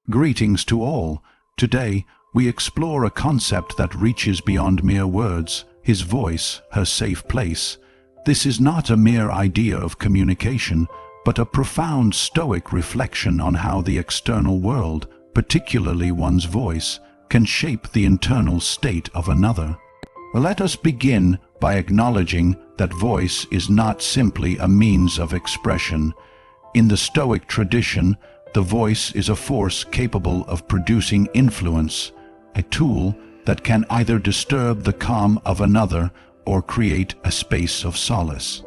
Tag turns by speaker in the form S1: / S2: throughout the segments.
S1: Greetings to all. Today, we explore a concept that reaches beyond mere words, his voice, her safe place. This is not a mere idea of communication, but a profound Stoic reflection on how the external world, particularly one's voice, can shape the internal state of another. Let us begin by acknowledging that voice is not simply a means of expression. In the Stoic tradition, the voice is a force capable of producing influence, a tool that can either disturb the calm of another or create a space of solace.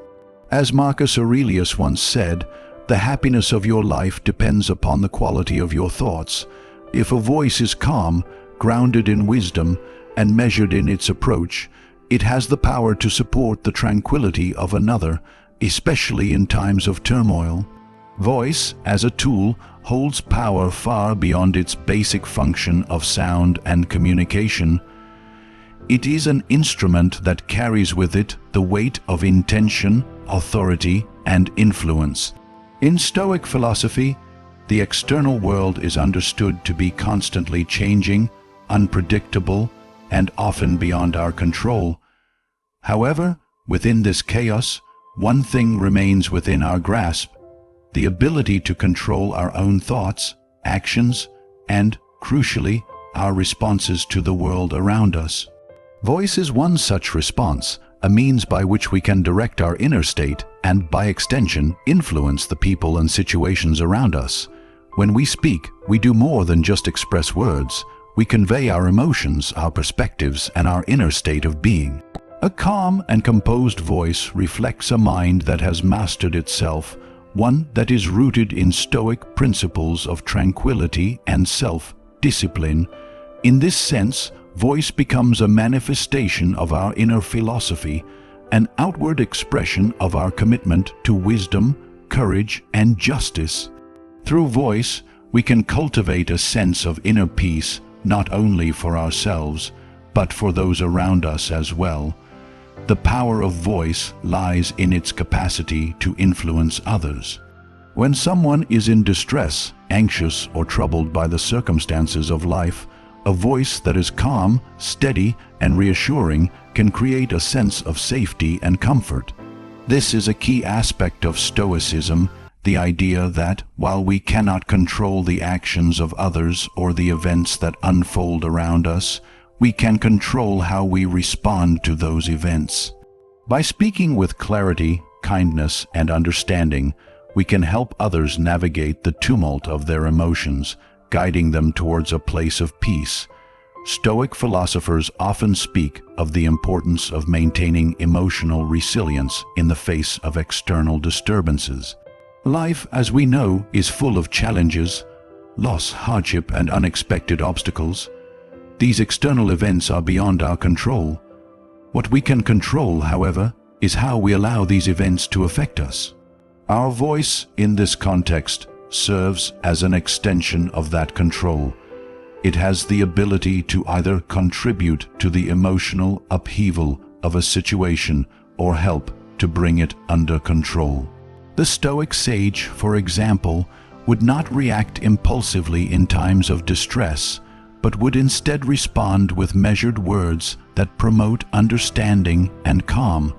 S1: As Marcus Aurelius once said, the happiness of your life depends upon the quality of your thoughts. If a voice is calm, grounded in wisdom, and measured in its approach, it has the power to support the tranquility of another, especially in times of turmoil. Voice, as a tool, holds power far beyond its basic function of sound and communication. It is an instrument that carries with it the weight of intention, authority, and influence. In Stoic philosophy, the external world is understood to be constantly changing, unpredictable, and often beyond our control. However, within this chaos, one thing remains within our grasp: the ability to control our own thoughts, actions, and, crucially, our responses to the world around us. Voice is one such response, a means by which we can direct our inner state and, by extension, influence the people and situations around us. When we speak, we do more than just express words. We convey our emotions, our perspectives, and our inner state of being. A calm and composed voice reflects a mind that has mastered itself, one that is rooted in Stoic principles of tranquility and self-discipline. In this sense, voice becomes a manifestation of our inner philosophy, an outward expression of our commitment to wisdom, courage, and justice. Through voice, we can cultivate a sense of inner peace, not only for ourselves, but for those around us as well. The power of voice lies in its capacity to influence others. When someone is in distress, anxious, or troubled by the circumstances of life, a voice that is calm, steady, and reassuring can create a sense of safety and comfort. This is a key aspect of Stoicism, the idea that, while we cannot control the actions of others or the events that unfold around us, we can control how we respond to those events. By speaking with clarity, kindness, and understanding, we can help others navigate the tumult of their emotions, guiding them towards a place of peace. Stoic philosophers often speak of the importance of maintaining emotional resilience in the face of external disturbances. Life, as we know, is full of challenges, loss, hardship, and unexpected obstacles. These external events are beyond our control. What we can control, however, is how we allow these events to affect us. Our voice, in this context, serves as an extension of that control. It has the ability to either contribute to the emotional upheaval of a situation or help to bring it under control. The Stoic sage, for example, would not react impulsively in times of distress, but would instead respond with measured words that promote understanding and calm.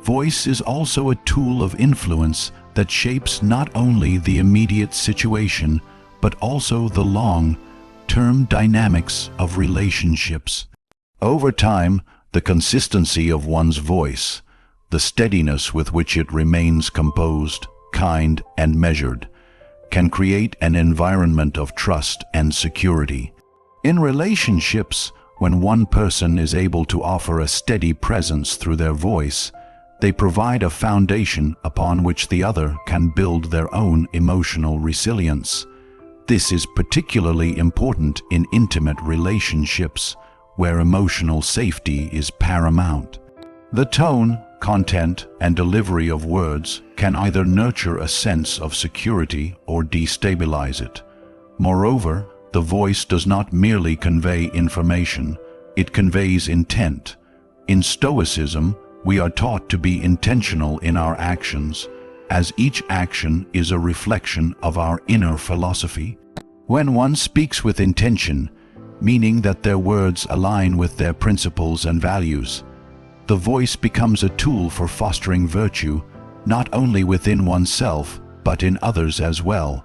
S1: Voice is also a tool of influence that shapes not only the immediate situation, but also the long-term dynamics of relationships. Over time, the consistency of one's voice, the steadiness with which it remains composed, kind, and measured, can create an environment of trust and security. In relationships, when one person is able to offer a steady presence through their voice, they provide a foundation upon which the other can build their own emotional resilience. This is particularly important in intimate relationships, where emotional safety is paramount. The tone, content, and delivery of words can either nurture a sense of security or destabilize it. Moreover, the voice does not merely convey information, it conveys intent. In Stoicism, we are taught to be intentional in our actions, as each action is a reflection of our inner philosophy. When one speaks with intention, meaning that their words align with their principles and values, the voice becomes a tool for fostering virtue, not only within oneself, but in others as well.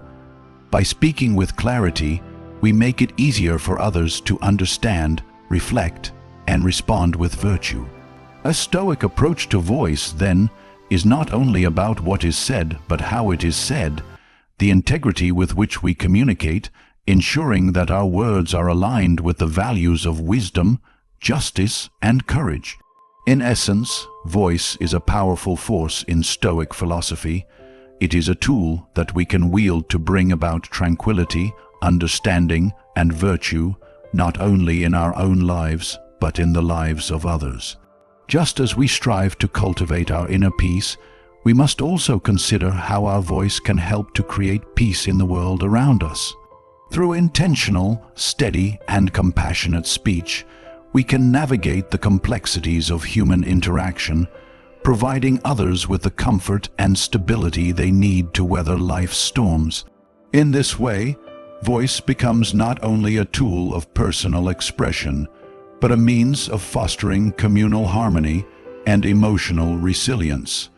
S1: By speaking with clarity, we make it easier for others to understand, reflect, and respond with virtue. A Stoic approach to voice, then, is not only about what is said, but how it is said, the integrity with which we communicate, ensuring that our words are aligned with the values of wisdom, justice, and courage. In essence, voice is a powerful force in Stoic philosophy. It is a tool that we can wield to bring about tranquility, understanding, and virtue, not only in our own lives, but in the lives of others. Just as we strive to cultivate our inner peace, we must also consider how our voice can help to create peace in the world around us. Through intentional, steady, and compassionate speech, we can navigate the complexities of human interaction, providing others with the comfort and stability they need to weather life's storms. In this way, voice becomes not only a tool of personal expression, but a means of fostering communal harmony and emotional resilience.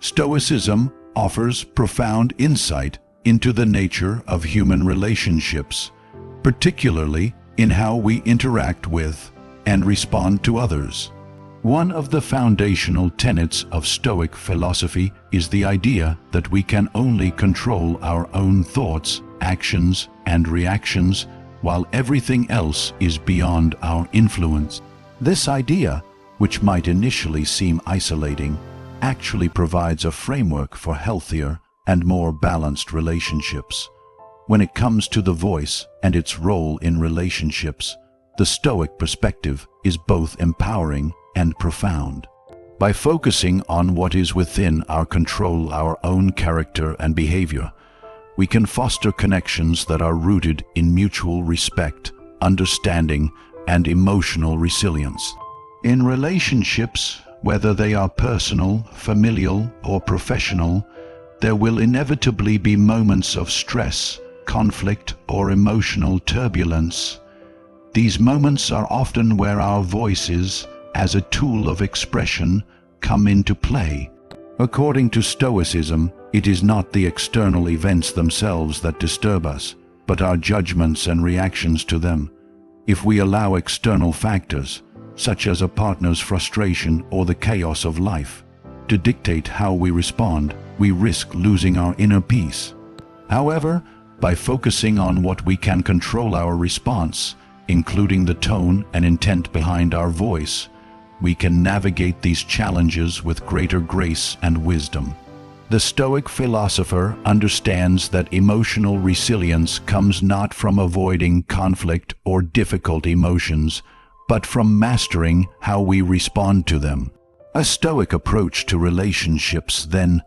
S1: Stoicism offers profound insight into the nature of human relationships, particularly in how we interact with and respond to others. One of the foundational tenets of Stoic philosophy is the idea that we can only control our own thoughts, actions, and reactions, while everything else is beyond our influence. This idea, which might initially seem isolating, actually provides a framework for healthier and more balanced relationships. When it comes to the voice and its role in relationships, the Stoic perspective is both empowering and profound. By focusing on what is within our control, our own character and behavior, we can foster connections that are rooted in mutual respect, understanding, and emotional resilience. In relationships, whether they are personal, familial, or professional, there will inevitably be moments of stress, conflict, or emotional turbulence. These moments are often where our voices, as a tool of expression, come into play. According to Stoicism, it is not the external events themselves that disturb us, but our judgments and reactions to them. If we allow external factors, such as a partner's frustration or the chaos of life, to dictate how we respond, we risk losing our inner peace. However, by focusing on what we can control our response, including the tone and intent behind our voice, we can navigate these challenges with greater grace and wisdom. The Stoic philosopher understands that emotional resilience comes not from avoiding conflict or difficult emotions, but from mastering how we respond to them. A Stoic approach to relationships, then,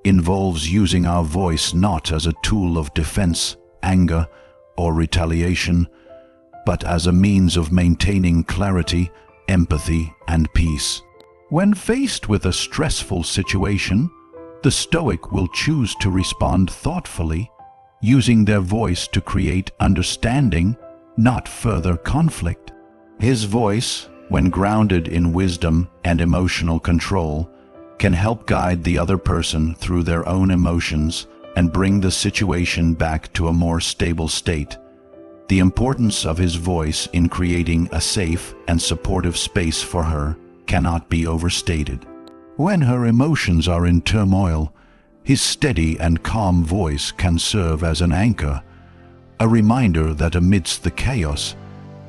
S1: involves using our voice not as a tool of defense, anger, or retaliation, but as a means of maintaining clarity, empathy, and peace. When faced with a stressful situation, the Stoic will choose to respond thoughtfully, using their voice to create understanding, not further conflict. His voice, when grounded in wisdom and emotional control, can help guide the other person through their own emotions and bring the situation back to a more stable state. The importance of his voice in creating a safe and supportive space for her cannot be overstated. When her emotions are in turmoil, his steady and calm voice can serve as an anchor, a reminder that amidst the chaos,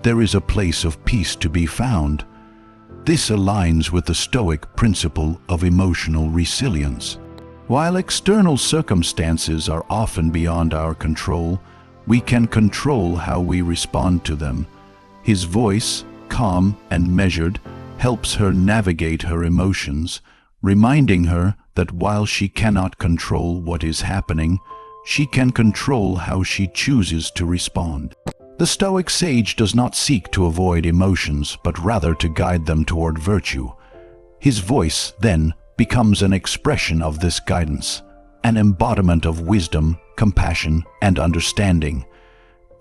S1: there is a place of peace to be found. This aligns with the Stoic principle of emotional resilience. While external circumstances are often beyond our control, we can control how we respond to them. His voice, calm and measured, helps her navigate her emotions, reminding her that while she cannot control what is happening, she can control how she chooses to respond. The Stoic sage does not seek to avoid emotions, but rather to guide them toward virtue. His voice, then, becomes an expression of this guidance, an embodiment of wisdom, compassion, and understanding.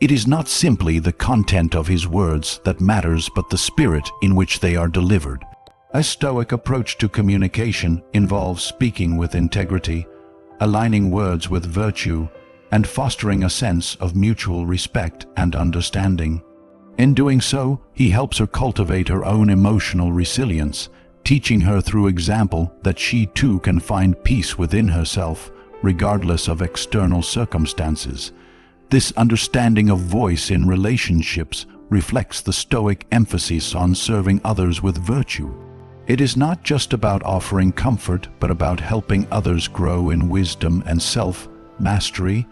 S1: It is not simply the content of his words that matters, but the spirit in which they are delivered. A Stoic approach to communication involves speaking with integrity, aligning words with virtue, and fostering a sense of mutual respect and understanding. In doing so, he helps her cultivate her own emotional resilience, teaching her through example that she too can find peace within herself, regardless of external circumstances. This understanding of voice in relationships reflects the Stoic emphasis on serving others with virtue. It is not just about offering comfort, but about helping others grow in wisdom and self-mastery.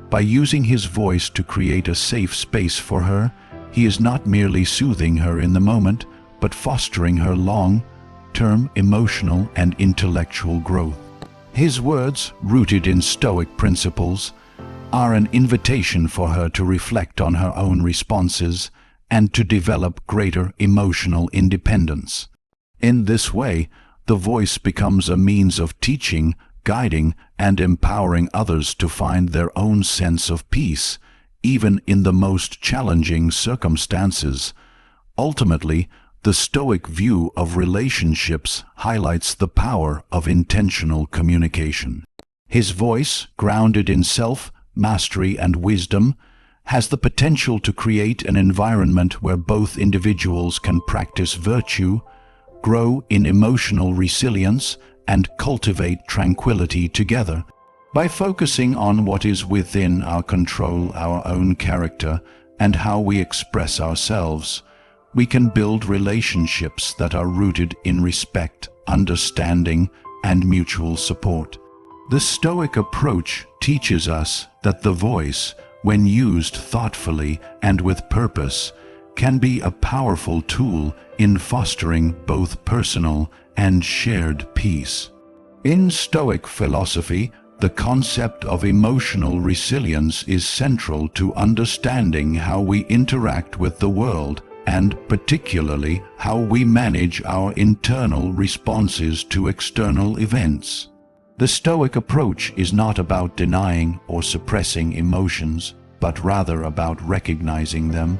S1: By using his voice to create a safe space for her, he is not merely soothing her in the moment, but fostering her long-term emotional and intellectual growth. His words, rooted in Stoic principles, are an invitation for her to reflect on her own responses and to develop greater emotional independence. In this way, the voice becomes a means of teaching, guiding, and empowering others to find their own sense of peace, even in the most challenging circumstances. Ultimately, the Stoic view of relationships highlights the power of intentional communication. His voice, grounded in self-mastery and wisdom, has the potential to create an environment where both individuals can practice virtue, grow in emotional resilience, and cultivate tranquility together. By focusing on what is within our control, our own character, and how we express ourselves, we can build relationships that are rooted in respect, understanding, and mutual support. The Stoic approach teaches us that the voice, when used thoughtfully and with purpose, can be a powerful tool in fostering both personal and shared peace. In Stoic philosophy, the concept of emotional resilience is central to understanding how we interact with the world, and particularly how we manage our internal responses to external events. The Stoic approach is not about denying or suppressing emotions, but rather about recognizing them,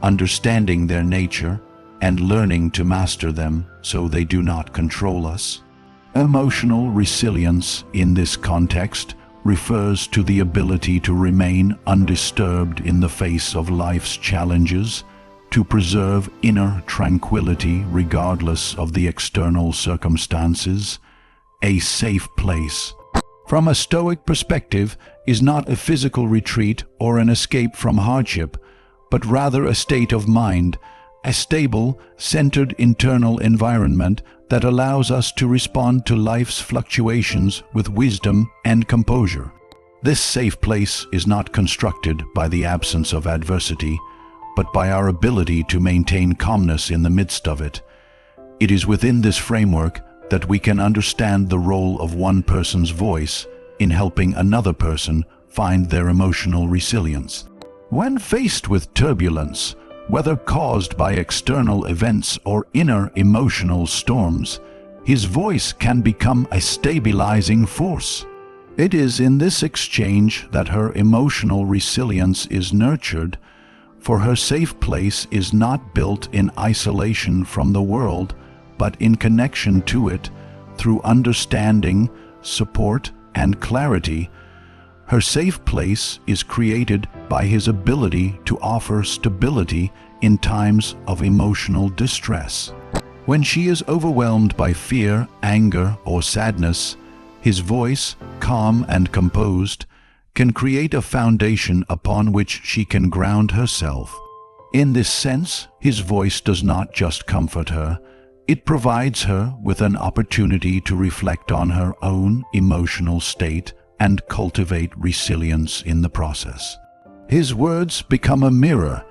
S1: understanding their nature, and learning to master them so they do not control us. Emotional resilience in this context refers to the ability to remain undisturbed in the face of life's challenges, to preserve inner tranquility regardless of the external circumstances. A safe place, from a Stoic perspective, is not a physical retreat or an escape from hardship, but rather a state of mind, a stable, centered internal environment that allows us to respond to life's fluctuations with wisdom and composure. This safe place is not constructed by the absence of adversity, but by our ability to maintain calmness in the midst of it. It is within this framework that we can understand the role of one person's voice in helping another person find their emotional resilience. When faced with turbulence, whether caused by external events or inner emotional storms, his voice can become a stabilizing force. It is in this exchange that her emotional resilience is nurtured, for her safe place is not built in isolation from the world, but in connection to it through understanding, support, and clarity. Her safe place is created by his ability to offer stability in times of emotional distress. When she is overwhelmed by fear, anger, or sadness, his voice, calm and composed, can create a foundation upon which she can ground herself. In this sense, his voice does not just comfort her, it provides her with an opportunity to reflect on her own emotional state and cultivate resilience in the process. His words become a mirror,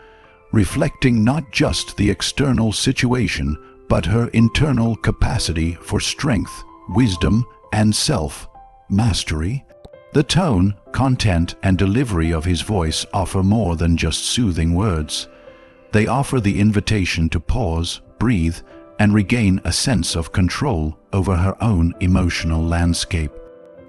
S1: reflecting not just the external situation, but her internal capacity for strength, wisdom, and self-mastery. The tone, content, and delivery of his voice offer more than just soothing words. They offer the invitation to pause, breathe, and regain a sense of control over her own emotional landscape.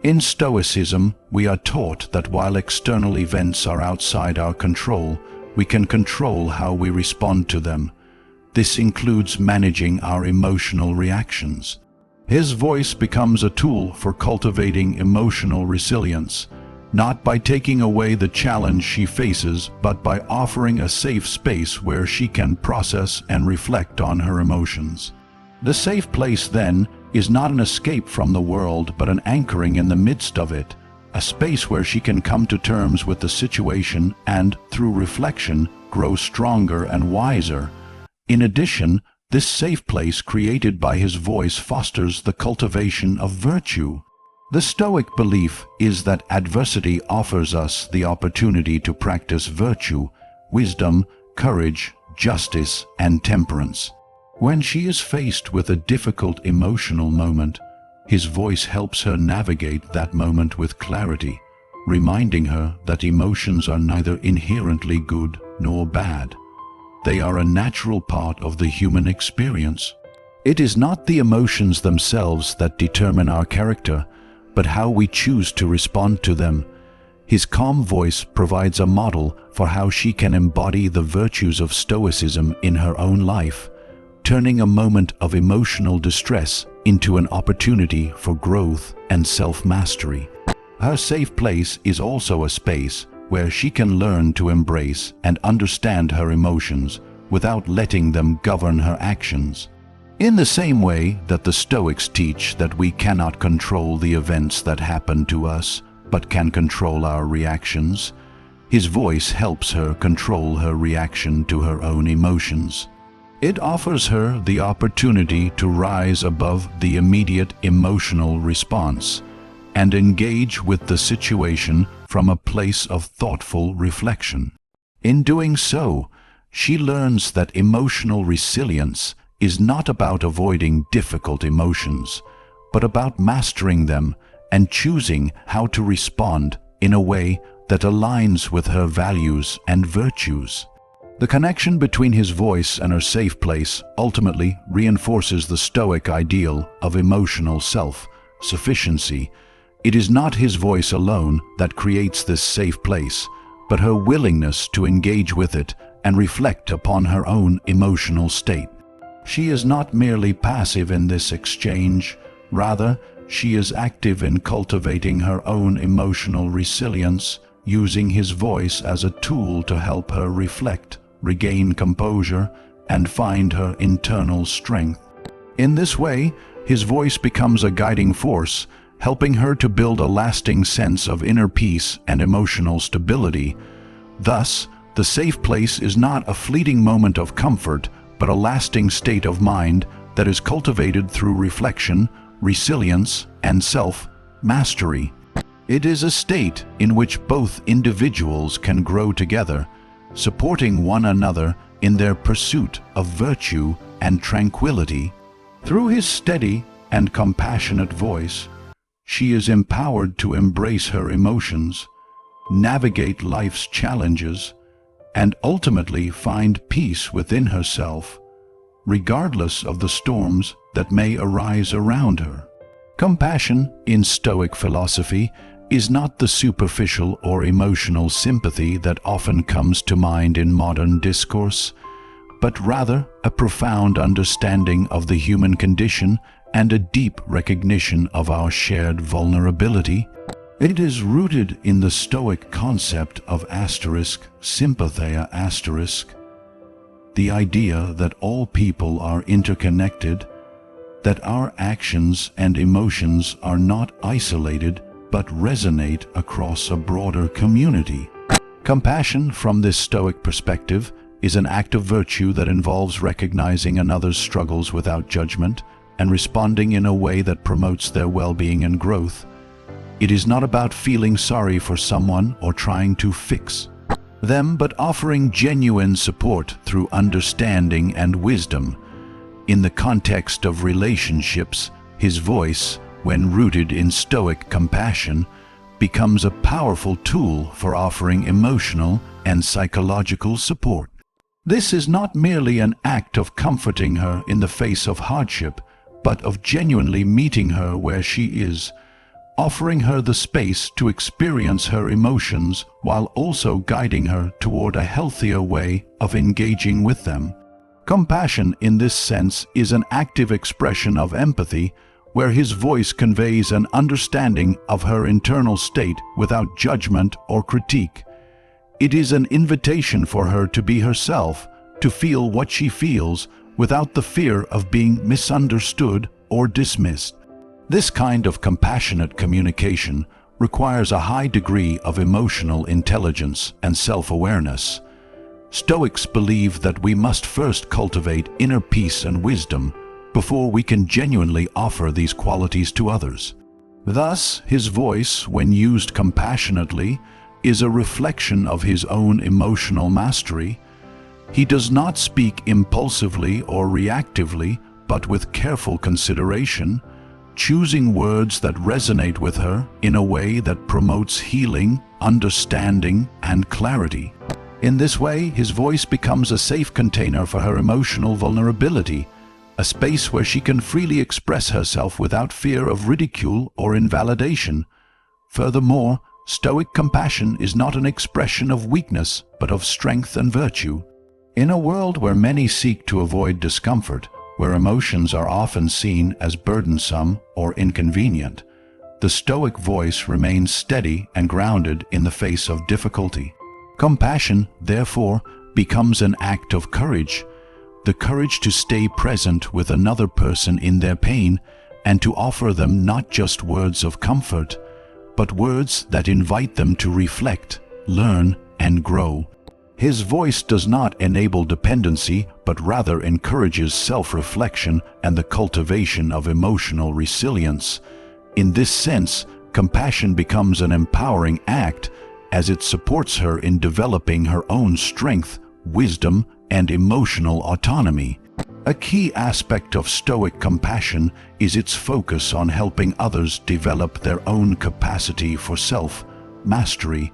S1: In Stoicism, we are taught that while external events are outside our control, we can control how we respond to them. This includes managing our emotional reactions. His voice becomes a tool for cultivating emotional resilience, not by taking away the challenge she faces, but by offering a safe space where she can process and reflect on her emotions. The safe place, then, is not an escape from the world, but an anchoring in the midst of it, a space where she can come to terms with the situation and, through reflection, grow stronger and wiser. In addition, this safe place created by his voice fosters the cultivation of virtue. The Stoic belief is that adversity offers us the opportunity to practice virtue, wisdom, courage, justice, and temperance. When she is faced with a difficult emotional moment, his voice helps her navigate that moment with clarity, reminding her that emotions are neither inherently good nor bad. They are a natural part of the human experience. It is not the emotions themselves that determine our character, but how we choose to respond to them. His calm voice provides a model for how she can embody the virtues of Stoicism in her own life, turning a moment of emotional distress into an opportunity for growth and self-mastery. Her safe place is also a space where she can learn to embrace and understand her emotions without letting them govern her actions. In the same way that the Stoics teach that we cannot control the events that happen to us, but can control our reactions, his voice helps her control her reaction to her own emotions. It offers her the opportunity to rise above the immediate emotional response and engage with the situation from a place of thoughtful reflection. In doing so, she learns that emotional resilience is not about avoiding difficult emotions, but about mastering them and choosing how to respond in a way that aligns with her values and virtues. The connection between his voice and her safe place ultimately reinforces the Stoic ideal of emotional self-sufficiency. It is not his voice alone that creates this safe place, but her willingness to engage with it and reflect upon her own emotional state. She is not merely passive in this exchange, rather, she is active in cultivating her own emotional resilience, using his voice as a tool to help her reflect, regain composure, and find her internal strength. In this way, his voice becomes a guiding force, helping her to build a lasting sense of inner peace and emotional stability. Thus, the safe place is not a fleeting moment of comfort, but a lasting state of mind that is cultivated through reflection, resilience, and self-mastery. It is a state in which both individuals can grow together, supporting one another in their pursuit of virtue and tranquility. Through his steady and compassionate voice, she is empowered to embrace her emotions, navigate life's challenges, and ultimately find peace within herself, regardless of the storms that may arise around her. Compassion in Stoic philosophy is not the superficial or emotional sympathy that often comes to mind in modern discourse, but rather a profound understanding of the human condition and a deep recognition of our shared vulnerability. It is rooted in the Stoic concept of sympatheia the idea that all people are interconnected, that our actions and emotions are not isolated but resonate across a broader community. Compassion from this Stoic perspective is an act of virtue that involves recognizing another's struggles without judgment and responding in a way that promotes their well-being and growth. It is not about feeling sorry for someone or trying to fix them, but offering genuine support through understanding and wisdom. In the context of relationships, his voice, when rooted in Stoic compassion, becomes a powerful tool for offering emotional and psychological support. This is not merely an act of comforting her in the face of hardship, but of genuinely meeting her where she is, offering her the space to experience her emotions while also guiding her toward a healthier way of engaging with them. Compassion, in this sense, is an active expression of empathy, where his voice conveys an understanding of her internal state without judgment or critique. It is an invitation for her to be herself, to feel what she feels, without the fear of being misunderstood or dismissed. This kind of compassionate communication requires a high degree of emotional intelligence and self-awareness. Stoics believe that we must first cultivate inner peace and wisdom before we can genuinely offer these qualities to others. Thus, his voice, when used compassionately, is a reflection of his own emotional mastery. He does not speak impulsively or reactively, but with careful consideration, choosing words that resonate with her in a way that promotes healing, understanding, and clarity. In this way, his voice becomes a safe container for her emotional vulnerability, a space where she can freely express herself without fear of ridicule or invalidation. Furthermore, Stoic compassion is not an expression of weakness, but of strength and virtue. In a world where many seek to avoid discomfort, where emotions are often seen as burdensome or inconvenient, the Stoic voice remains steady and grounded in the face of difficulty. Compassion, therefore, becomes an act of courage, the courage to stay present with another person in their pain and to offer them not just words of comfort, but words that invite them to reflect, learn, and grow. His voice does not enable dependency, but rather encourages self-reflection and the cultivation of emotional resilience. In this sense, compassion becomes an empowering act as it supports her in developing her own strength, wisdom, and emotional autonomy. A key aspect of Stoic compassion is its focus on helping others develop their own capacity for self-mastery.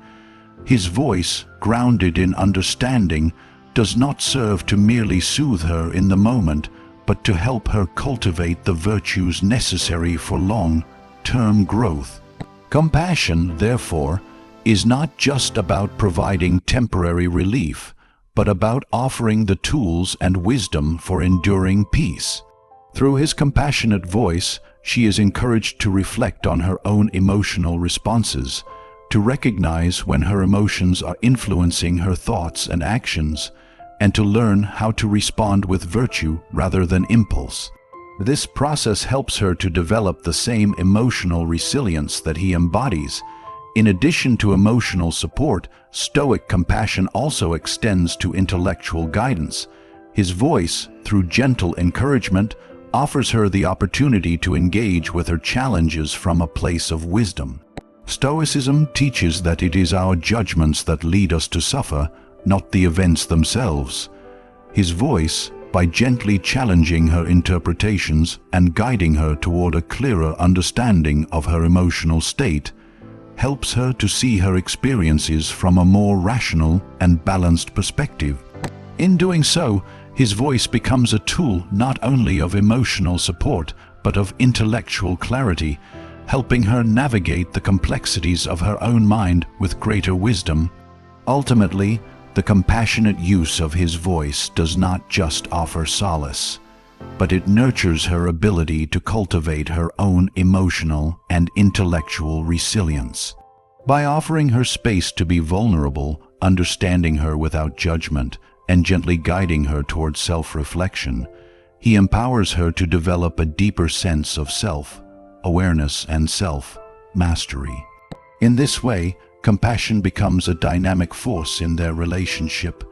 S1: His voice, grounded in understanding, does not serve to merely soothe her in the moment, but to help her cultivate the virtues necessary for long-term growth. Compassion, therefore, is not just about providing temporary relief, but about offering the tools and wisdom for enduring peace. Through his compassionate voice, she is encouraged to reflect on her own emotional responses, to recognize when her emotions are influencing her thoughts and actions, and to learn how to respond with virtue rather than impulse. This process helps her to develop the same emotional resilience that he embodies. In addition to emotional support, Stoic compassion also extends to intellectual guidance. His voice, through gentle encouragement, offers her the opportunity to engage with her challenges from a place of wisdom. Stoicism teaches that it is our judgments that lead us to suffer, not the events themselves. His voice, by gently challenging her interpretations and guiding her toward a clearer understanding of her emotional state, helps her to see her experiences from a more rational and balanced perspective. In doing so, his voice becomes a tool not only of emotional support, but of intellectual clarity, helping her navigate the complexities of her own mind with greater wisdom. Ultimately, the compassionate use of his voice does not just offer solace, but it nurtures her ability to cultivate her own emotional and intellectual resilience. By offering her space to be vulnerable, understanding her without judgment, and gently guiding her towards self-reflection, he empowers her to develop a deeper sense of self-awareness and self-mastery. In this way, compassion becomes a dynamic force in their relationship,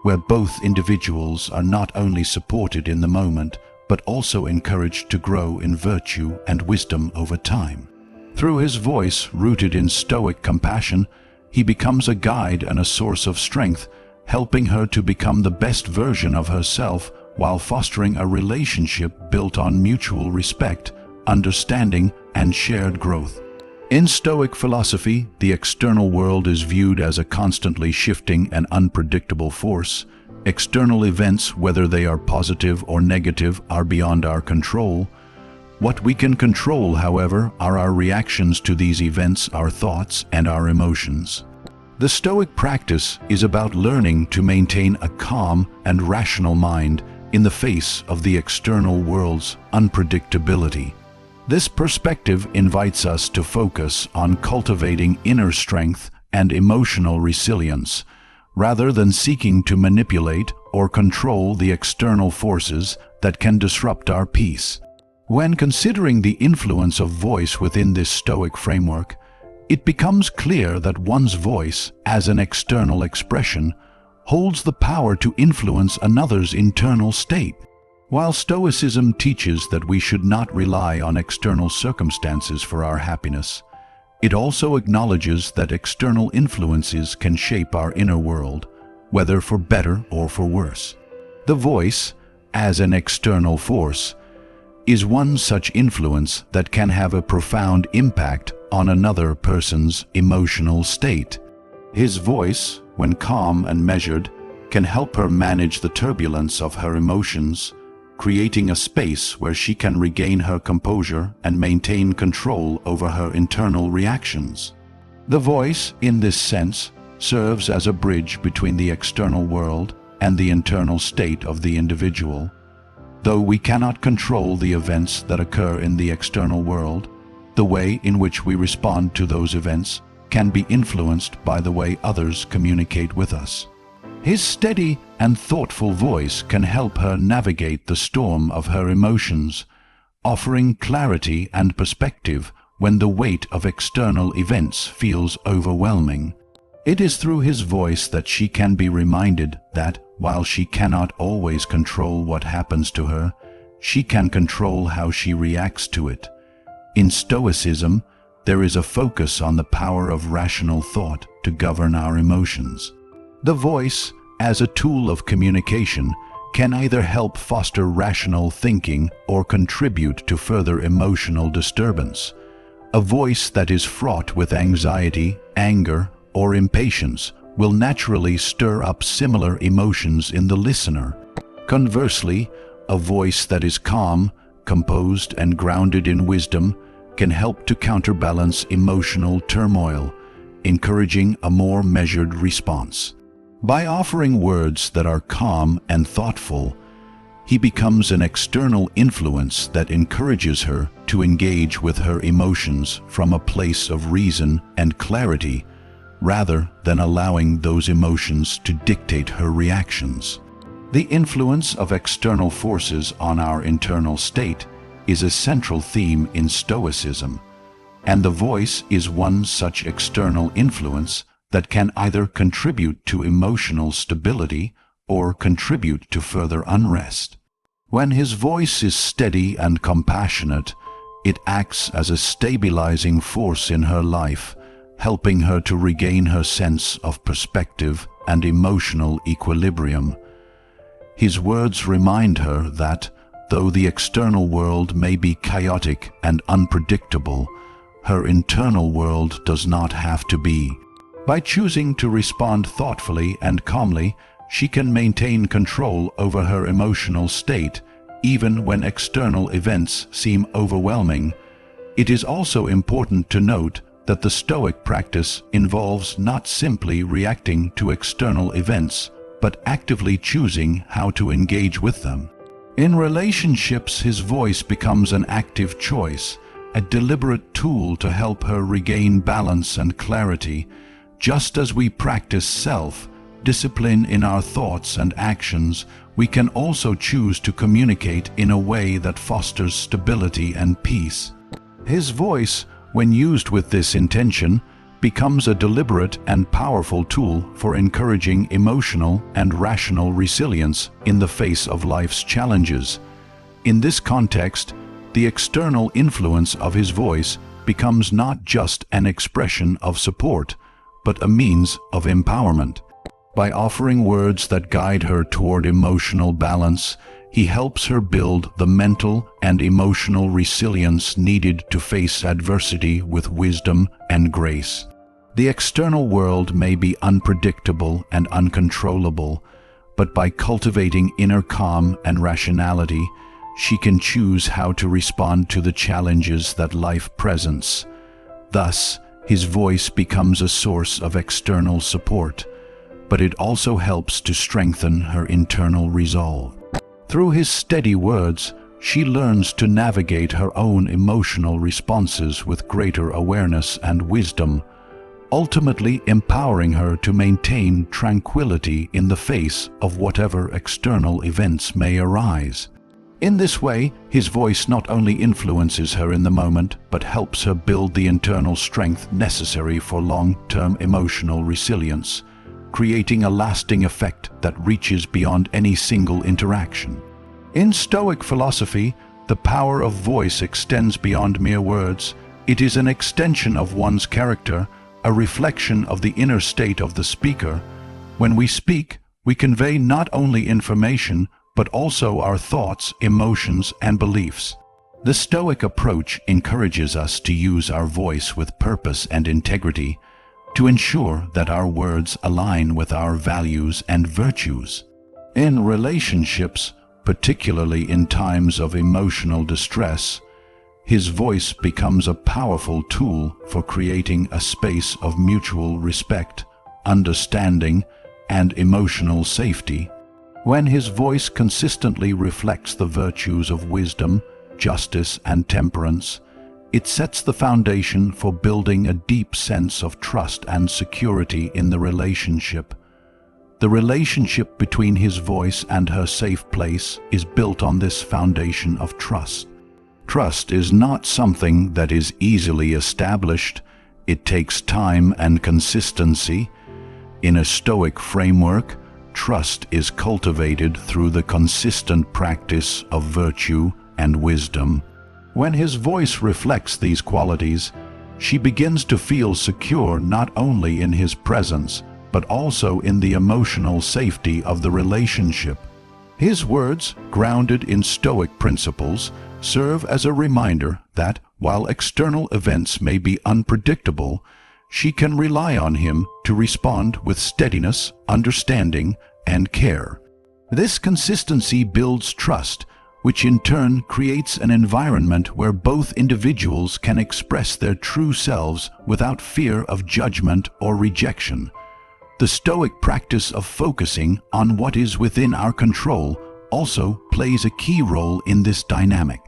S1: where both individuals are not only supported in the moment, but also encouraged to grow in virtue and wisdom over time. Through his voice, rooted in Stoic compassion, he becomes a guide and a source of strength, helping her to become the best version of herself while fostering a relationship built on mutual respect, understanding, and shared growth. In Stoic philosophy, the external world is viewed as a constantly shifting and unpredictable force. External events, whether they are positive or negative, are beyond our control. What we can control, however, are our reactions to these events, our thoughts, and our emotions. The Stoic practice is about learning to maintain a calm and rational mind in the face of the external world's unpredictability. This perspective invites us to focus on cultivating inner strength and emotional resilience, rather than seeking to manipulate or control the external forces that can disrupt our peace. When considering the influence of voice within this Stoic framework, it becomes clear that one's voice, as an external expression, holds the power to influence another's internal state. While Stoicism teaches that we should not rely on external circumstances for our happiness, it also acknowledges that external influences can shape our inner world, whether for better or for worse. The voice, as an external force, is one such influence that can have a profound impact on another person's emotional state. His voice, when calm and measured, can help her manage the turbulence of her emotions, creating a space where she can regain her composure and maintain control over her internal reactions. The voice, in this sense, serves as a bridge between the external world and the internal state of the individual. Though we cannot control the events that occur in the external world, the way in which we respond to those events can be influenced by the way others communicate with us. His steady and thoughtful voice can help her navigate the storm of her emotions, offering clarity and perspective when the weight of external events feels overwhelming. It is through his voice that she can be reminded that, while she cannot always control what happens to her, she can control how she reacts to it. In Stoicism, there is a focus on the power of rational thought to govern our emotions. The voice, as a tool of communication, can either help foster rational thinking or contribute to further emotional disturbance. A voice that is fraught with anxiety, anger, or impatience will naturally stir up similar emotions in the listener. Conversely, a voice that is calm, composed, and grounded in wisdom can help to counterbalance emotional turmoil, encouraging a more measured response. By offering words that are calm and thoughtful, he becomes an external influence that encourages her to engage with her emotions from a place of reason and clarity, rather than allowing those emotions to dictate her reactions. The influence of external forces on our internal state is a central theme in Stoicism, and the voice is one such external influence that can either contribute to emotional stability or contribute to further unrest. When his voice is steady and compassionate, it acts as a stabilizing force in her life, helping her to regain her sense of perspective and emotional equilibrium. His words remind her that, though the external world may be chaotic and unpredictable, her internal world does not have to be. By choosing to respond thoughtfully and calmly, she can maintain control over her emotional state, even when external events seem overwhelming. It is also important to note that the Stoic practice involves not simply reacting to external events, but actively choosing how to engage with them. In relationships, his voice becomes an active choice, a deliberate tool to help her regain balance and clarity. Just as we practice self-discipline in our thoughts and actions, we can also choose to communicate in a way that fosters stability and peace. His voice, when used with this intention, becomes a deliberate and powerful tool for encouraging emotional and rational resilience in the face of life's challenges. In this context, the external influence of his voice becomes not just an expression of support, but a means of empowerment. By offering words that guide her toward emotional balance, he helps her build the mental and emotional resilience needed to face adversity with wisdom and grace. The external world may be unpredictable and uncontrollable, but by cultivating inner calm and rationality, she can choose how to respond to the challenges that life presents. Thus, his voice becomes a source of external support, but it also helps to strengthen her internal resolve. Through his steady words, she learns to navigate her own emotional responses with greater awareness and wisdom, ultimately empowering her to maintain tranquility in the face of whatever external events may arise. In this way, his voice not only influences her in the moment, but helps her build the internal strength necessary for long-term emotional resilience, creating a lasting effect that reaches beyond any single interaction. In Stoic philosophy, the power of voice extends beyond mere words. It is an extension of one's character, a reflection of the inner state of the speaker. When we speak, we convey not only information, but also our thoughts, emotions, and beliefs. The Stoic approach encourages us to use our voice with purpose and integrity to ensure that our words align with our values and virtues. In relationships, particularly in times of emotional distress, his voice becomes a powerful tool for creating a space of mutual respect, understanding, and emotional safety. When his voice consistently reflects the virtues of wisdom, justice, and temperance, it sets the foundation for building a deep sense of trust and security in the relationship. The relationship between his voice and her safe place is built on this foundation of trust. Trust is not something that is easily established. It takes time and consistency. In a Stoic framework, trust is cultivated through the consistent practice of virtue and wisdom. When his voice reflects these qualities, she begins to feel secure not only in his presence, but also in the emotional safety of the relationship. His words, grounded in Stoic principles, serve as a reminder that, while external events may be unpredictable, she can rely on him to respond with steadiness, understanding, and care. This consistency builds trust, which in turn creates an environment where both individuals can express their true selves without fear of judgment or rejection. The Stoic practice of focusing on what is within our control also plays a key role in this dynamic.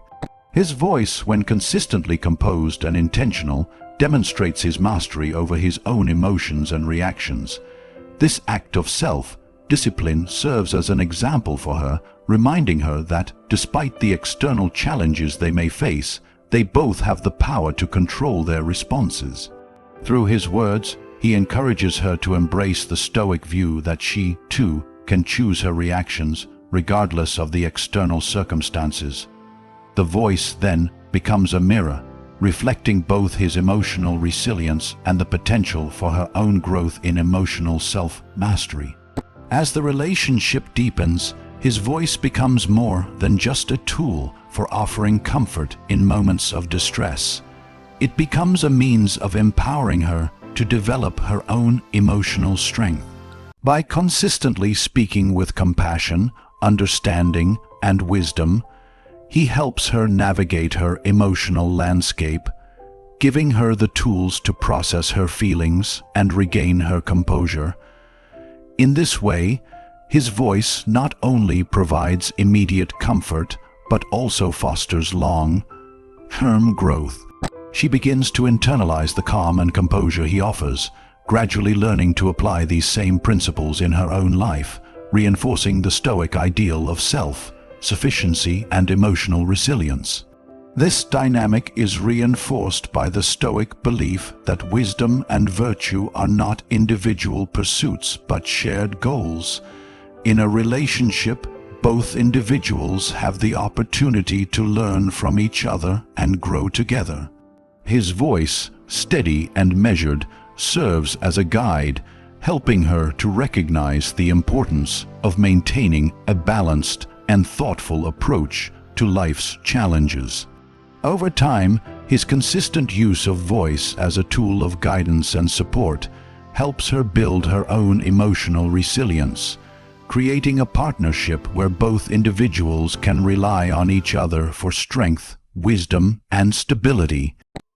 S1: His voice, when consistently composed and intentional, demonstrates his mastery over his own emotions and reactions. This act of self-discipline serves as an example for her, reminding her that, despite the external challenges they may face, they both have the power to control their responses. Through his words, he encourages her to embrace the Stoic view that she, too, can choose her reactions, regardless of the external circumstances. The voice, then, becomes a mirror, reflecting both his emotional resilience and the potential for her own growth in emotional self-mastery. As the relationship deepens, his voice becomes more than just a tool for offering comfort in moments of distress. It becomes a means of empowering her to develop her own emotional strength. By consistently speaking with compassion, understanding, and wisdom, he helps her navigate her emotional landscape, giving her the tools to process her feelings and regain her composure. In this way, his voice not only provides immediate comfort, but also fosters long-term growth. She begins to internalize the calm and composure he offers, gradually learning to apply these same principles in her own life, reinforcing the Stoic ideal of self-sufficiency and emotional resilience. This dynamic is reinforced by the Stoic belief that wisdom and virtue are not individual pursuits but shared goals. In a relationship, both individuals have the opportunity to learn from each other and grow together. His voice, steady and measured, serves as a guide, helping her to recognize the importance of maintaining a balanced and thoughtful approach to life's challenges. Over time, his consistent use of voice as a tool of guidance and support helps her build her own emotional resilience. creating a partnership where both individuals can rely on each other for strength, wisdom, and stability.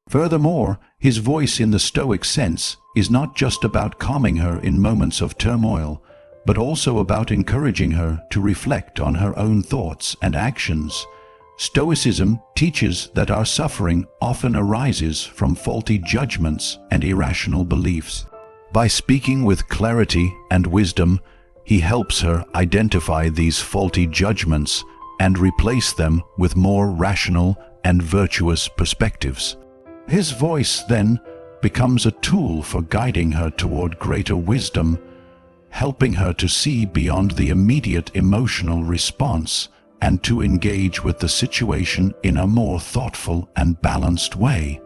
S1: Furthermore, his voice in the Stoic sense is not just about calming her in moments of turmoil, but also about encouraging her to reflect on her own thoughts and actions. Stoicism teaches that our suffering often arises from faulty judgments and irrational beliefs. By speaking with clarity and wisdom, he helps her identify these faulty judgments and replace them with more rational and virtuous perspectives. His voice then becomes a tool for guiding her toward greater wisdom, helping her to see beyond the immediate emotional response and to engage with the situation in a more thoughtful and balanced way.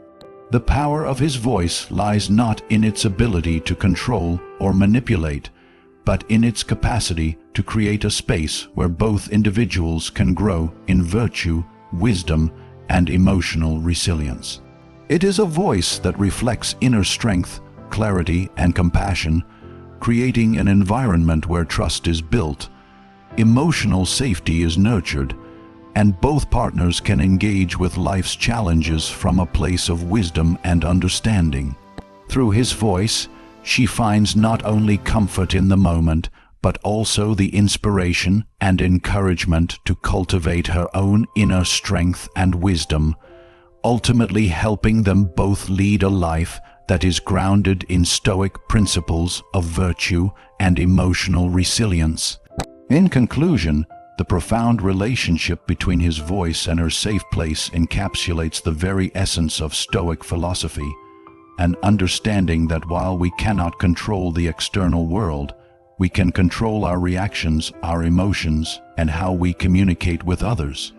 S1: The power of his voice lies not in its ability to control or manipulate, but in its capacity to create a space where both individuals can grow in virtue, wisdom, and emotional resilience. It is a voice that reflects inner strength, clarity, and compassion, creating an environment where trust is built, emotional safety is nurtured, and both partners can engage with life's challenges from a place of wisdom and understanding. Through his voice, she finds not only comfort in the moment, but also the inspiration and encouragement to cultivate her own inner strength and wisdom, ultimately helping them both lead a life that is grounded in Stoic principles of virtue and emotional resilience. In conclusion, the profound relationship between his voice and her safe place encapsulates the very essence of Stoic philosophy, an understanding that while we cannot control the external world, we can control our reactions, our emotions, and how we communicate with others.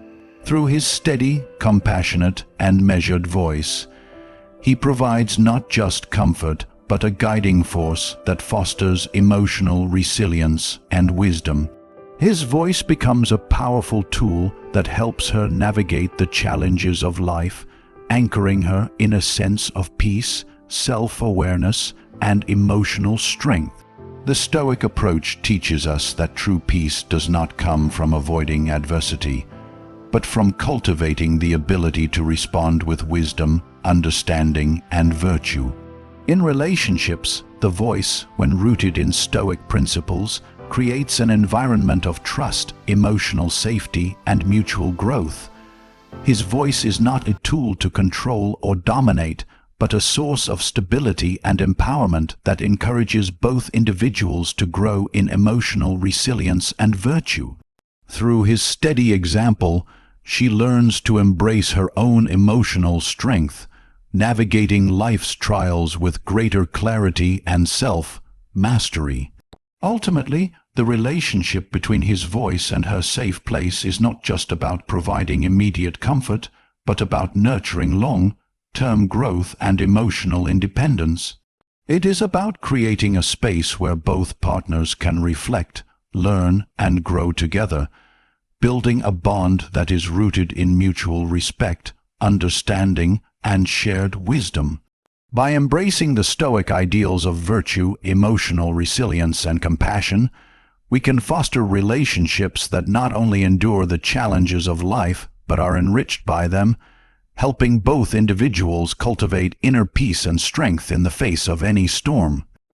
S1: Through his steady, compassionate, and measured voice, he provides not just comfort, but a guiding force that fosters emotional resilience and wisdom. His voice becomes a powerful tool that helps her navigate the challenges of life, anchoring her in a sense of peace, self-awareness, and emotional strength. The Stoic approach teaches us that true peace does not come from avoiding adversity, but from cultivating the ability to respond with wisdom, understanding, and virtue. In relationships, the voice, when rooted in Stoic principles, creates an environment of trust, emotional safety, and mutual growth. His voice is not a tool to control or dominate, but a source of stability and empowerment that encourages both individuals to grow in emotional resilience and virtue. Through his steady example, she learns to embrace her own emotional strength, navigating life's trials with greater clarity and self-mastery. Ultimately, the relationship between his voice and her safe place is not just about providing immediate comfort, but about nurturing long-term growth and emotional independence. It is about creating a space where both partners can reflect, learn, and grow together, building a bond that is rooted in mutual respect, understanding, and shared wisdom. By embracing the Stoic ideals of virtue, emotional resilience, and compassion, we can foster relationships that not only endure the challenges of life, but are enriched by them, helping both individuals cultivate inner peace and strength in the face of any storm.